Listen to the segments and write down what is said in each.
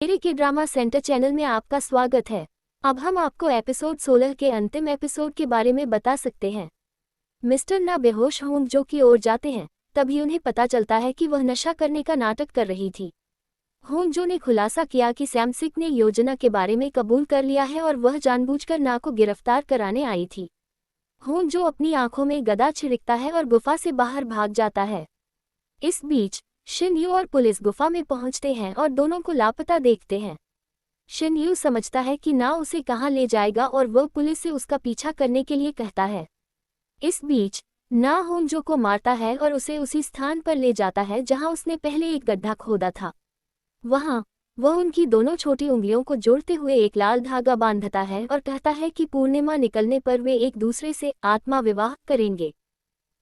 मेरे के drama centre channel में आपका स्वागत है। अब हम आपको एपिसोड 16 के अंतिम एपिसोड के बारे में बता सकते हैं। मिस्टर ना बेहोश होंगजो की ओर जाते हैं, तभी उन्हें पता चलता है कि वह नशा करने का नाटक कर रही थी। होंगजो ने खुलासा किया कि सैमसिक ने योजना के बारे में कबूल कर लिया है और वह जानबूझकर ना को गिरफ्तार कराने आई थी। होंगजो अपनी आंखों में गदा छिड़कता है और गुफा से बाहर भाग जाता है। इस बीच शिनयू और पुलिस गुफा में पहुंचते हैं और दोनों को लापता देखते हैं। शिनयू समझता है कि ना उसे कहां ले जाएगा और वह पुलिस से उसका पीछा करने के लिए कहता है। इस बीच ना होंगजो को मारता है और उसे उसी स्थान पर ले जाता है जहां उसने पहले एक गड्ढा खोदा था। वहां वह उनकी दोनों छोटी उंगलियों को जोड़ते हुए एक लाल धागा बांधता है और कहता है कि पूर्णिमा निकलने पर वे एक दूसरे से आत्मा विवाह करेंगे।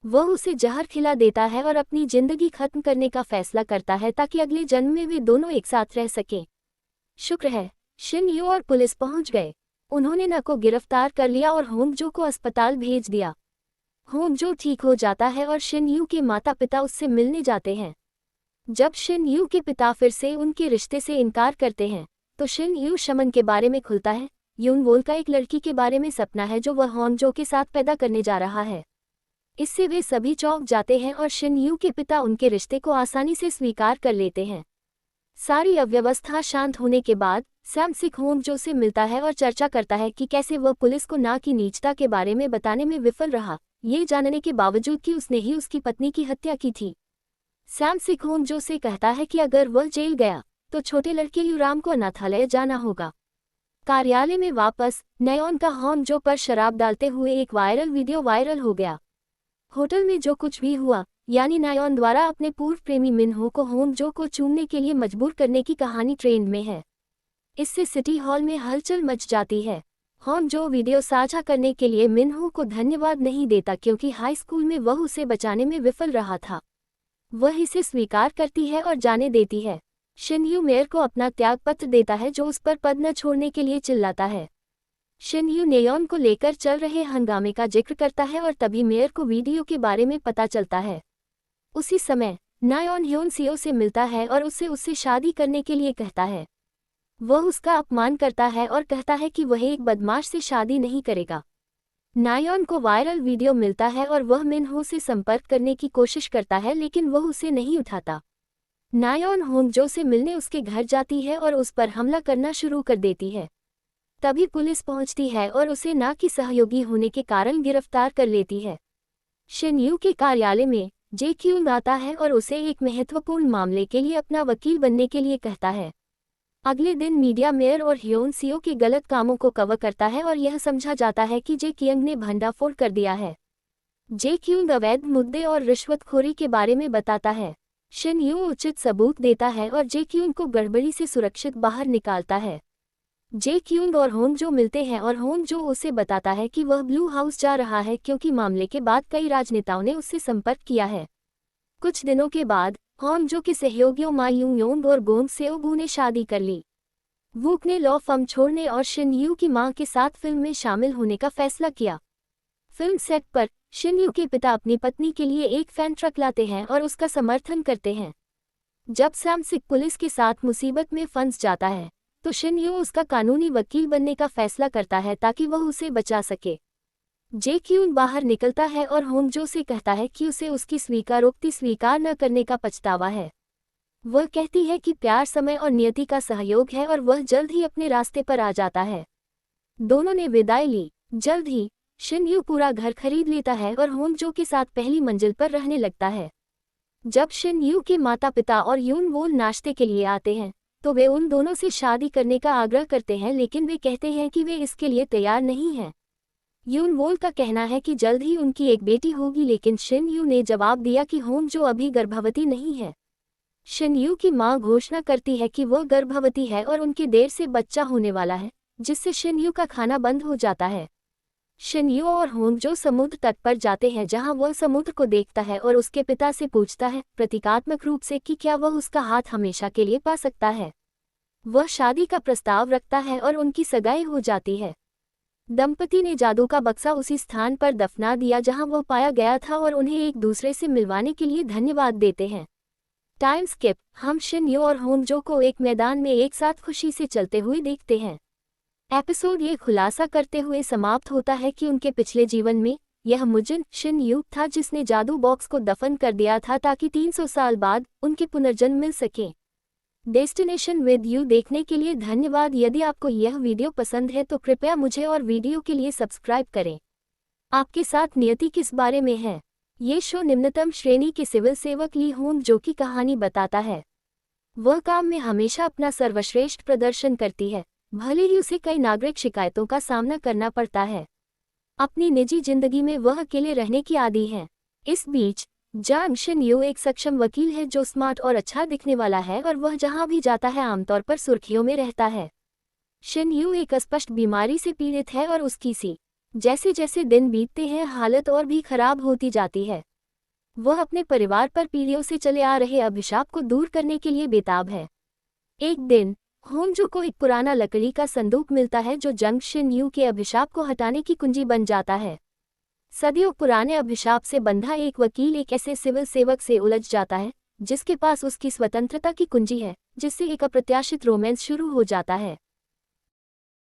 वह उसे जहर खिला देता है और अपनी जिंदगी खत्म करने का फैसला करता है ताकि अगले जन्म में वे दोनों एक साथ रह सकें। शुक्र है शिनयू और पुलिस पहुंच गए। उन्होंने ना को गिरफ्तार कर लिया और होंगजो को अस्पताल भेज दिया। होंगजो ठीक हो जाता है और शिनयू के माता पिता उससे मिलने जाते हैं। जब शिनयू के पिता फिर से उनके रिश्ते से इनकार करते हैं तो शिनयू शमन के बारे में खुलता है। यूनवोल का एक लड़की के बारे में सपना है जो वह होंगजो के साथ पैदा करने जा रहा है। इससे वे सभी चौंक जाते हैं और शिनयू के पिता उनके रिश्ते को आसानी से स्वीकार कर लेते हैं। सारी अव्यवस्था शांत होने के बाद सैमसिक होंगजो से मिलता है और चर्चा करता है कि कैसे वह पुलिस को ना की नीचता के बारे में बताने में विफल रहा, ये जानने के बावजूद कि उसने ही उसकी पत्नी की हत्या की थी। सैमसिक होंगजो से कहता है कि अगर वह जेल गया तो छोटे लड़के यूराम को अनाथालय जाना होगा। कार्यालय में वापस नयोन का होंगजो पर शराब डालते हुए एक वायरल वीडियो वायरल हो गया। होटल में जो कुछ भी हुआ, यानी नायोन द्वारा अपने पूर्व प्रेमी मिनहो को होंगजो को चूमने के लिए मजबूर करने की कहानी ट्रेंड में है। इससे सिटी हॉल में हलचल मच जाती है। होंगजो वीडियो साझा करने के लिए मिनहो को धन्यवाद नहीं देता क्योंकि हाई स्कूल में वह उसे बचाने में विफल रहा था। वह इसे स्वीकार करती है और जाने देती है। शिनयू मेयर को अपना त्यागपत्र देता है जो उस पर पद न छोड़ने के लिए चिल्लाता है। शिनयू नेयोन को लेकर चल रहे हंगामे का जिक्र करता है और तभी मेयर को वीडियो के बारे में पता चलता है। उसी समय नायोन ह्योनसियो से मिलता है और उससे शादी करने के लिए कहता है। वह उसका अपमान करता है और कहता है कि वह एक बदमाश से शादी नहीं करेगा। नायोन को वायरल वीडियो मिलता है और वह मिनहो से संपर्क करने की कोशिश करता है लेकिन वह उसे नहीं उठाता। नायोन होंगजो से मिलने उसके घर जाती है और उस पर हमला करना शुरू कर देती है। तभी पुलिस पहुंचती है और उसे ना की सहयोगी होने के कारण गिरफ्तार कर लेती है। शिनयू के कार्यालय में जेक्यूंग आता है और उसे एक महत्वपूर्ण मामले के लिए अपना वकील बनने के लिए कहता है। अगले दिन मीडिया मेयर और ह्योनसियो के गलत कामों को कवर करता है और यह समझा जाता है कि जेक्यूंग ने भंडाफोड़ कर दिया है। जेक्यूंग अवैध मुद्दे और रिश्वतखोरी के बारे में बताता है। शिनयू उचित सबूत देता है और जेक्यूंग को गड़बड़ी से सुरक्षित बाहर निकालता है। जेक्यूंग और होंगजो मिलते हैं और होंगजो उसे बताता है कि वह ब्लू हाउस जा रहा है क्योंकि मामले के बाद कई राजनेताओं ने उससे संपर्क किया है। कुछ दिनों के बाद होंगजो के सहयोगियों मा यूंग और गोंग सेओबू ने शादी कर ली। वूक ने लॉ फर्म छोड़ने और शिनयू की मां के साथ फिल्म में शामिल होने का फैसला किया। फिल्म सेट पर शिनयू के पिता अपनी पत्नी के लिए एक फैन ट्रक लाते हैं और उसका समर्थन करते हैं। जब सैमसिक पुलिस के साथ मुसीबत में फंस जाता है तो शिनयू उसका कानूनी वकील बनने का फैसला करता है ताकि वह उसे बचा सके। जेक्यूंग बाहर निकलता है और होंगजो से कहता है कि उसे उसकी स्वीकारोक्ति स्वीकार न करने का पछतावा है। वह कहती है कि प्यार समय और नियति का सहयोग है और वह जल्द ही अपने रास्ते पर आ जाता है। दोनों ने विदाई ली। जल्द ही शिनयू पूरा घर खरीद लेता है और होंगजो के साथ पहली मंजिल पर रहने लगता है। जब शिनयू के माता पिता और यूनवोल नाश्ते के लिए आते हैं तो वे उन दोनों से शादी करने का आग्रह करते हैं लेकिन वे कहते हैं कि वे इसके लिए तैयार नहीं हैं। यूनवोल का कहना है कि जल्द ही उनकी एक बेटी होगी लेकिन शिनयू ने जवाब दिया कि होंगजो अभी गर्भवती नहीं है। शिनयू की मां घोषणा करती है कि वह गर्भवती है और उनके देर से बच्चा होने वाला है, जिससे शिनयू का खाना बंद हो जाता है। शिनयू और होंगजो समुद्र तट पर जाते हैं जहां वह समुद्र को देखता है और उसके पिता से पूछता है प्रतीकात्मक रूप से कि क्या वह उसका हाथ हमेशा के लिए पा सकता है। वह शादी का प्रस्ताव रखता है और उनकी सगाई हो जाती है। दंपति ने जादू का बक्सा उसी स्थान पर दफना दिया जहां वह पाया गया था और उन्हें एक दूसरे से मिलवाने के लिए धन्यवाद देते हैं। Time skip. हम शिन यू और होंगजो को एक मैदान में एक साथ खुशी से चलते हुए देखते हैं। एपिसोड ये खुलासा करते हुए समाप्त होता है कि उनके पिछले जीवन में यह मुजिन शिन यू था जिसने जादू बॉक्स को दफन कर दिया था ताकि 300 साल बाद उनके पुनर्जन्म मिल सके। डेस्टिनेशन विद यू देखने के लिए धन्यवाद। यदि आपको यह वीडियो पसंद है तो कृपया मुझे और वीडियो के लिए सब्सक्राइब करें। आपके साथ नियति किस बारे में है? ये शो निम्नतम श्रेणी के सिविल सेवक ली होंगजो की कहानी बताता है। वह काम में हमेशा अपना सर्वश्रेष्ठ प्रदर्शन करती है, भले ही उसे कई नागरिक शिकायतों का सामना करना पड़ता है। अपनी निजी जिंदगी में वह अकेले रहने की आदी है। इस बीच जांग शिन यू एक सक्षम वकील है जो स्मार्ट और अच्छा दिखने वाला है और वह जहां भी जाता है आमतौर पर सुर्खियों में रहता है। शिन यू एक अस्पष्ट बीमारी से पीड़ित है और उसकी जैसे जैसे दिन बीतते हैं हालत और भी खराब होती जाती है। वह अपने परिवार पर पीढ़ियों से चले आ रहे अभिशाप को दूर करने के लिए बेताब है। एक दिन होंगजो को एक पुराना लकड़ी का संदूक मिलता है जो जंग शिन यू के अभिशाप को हटाने की कुंजी बन जाता है। सदियों पुराने अभिशाप से बंधा एक वकील एक ऐसे सिविल सेवक से उलझ जाता है जिसके पास उसकी स्वतंत्रता की कुंजी है, जिससे एक अप्रत्याशित रोमांस शुरू हो जाता है।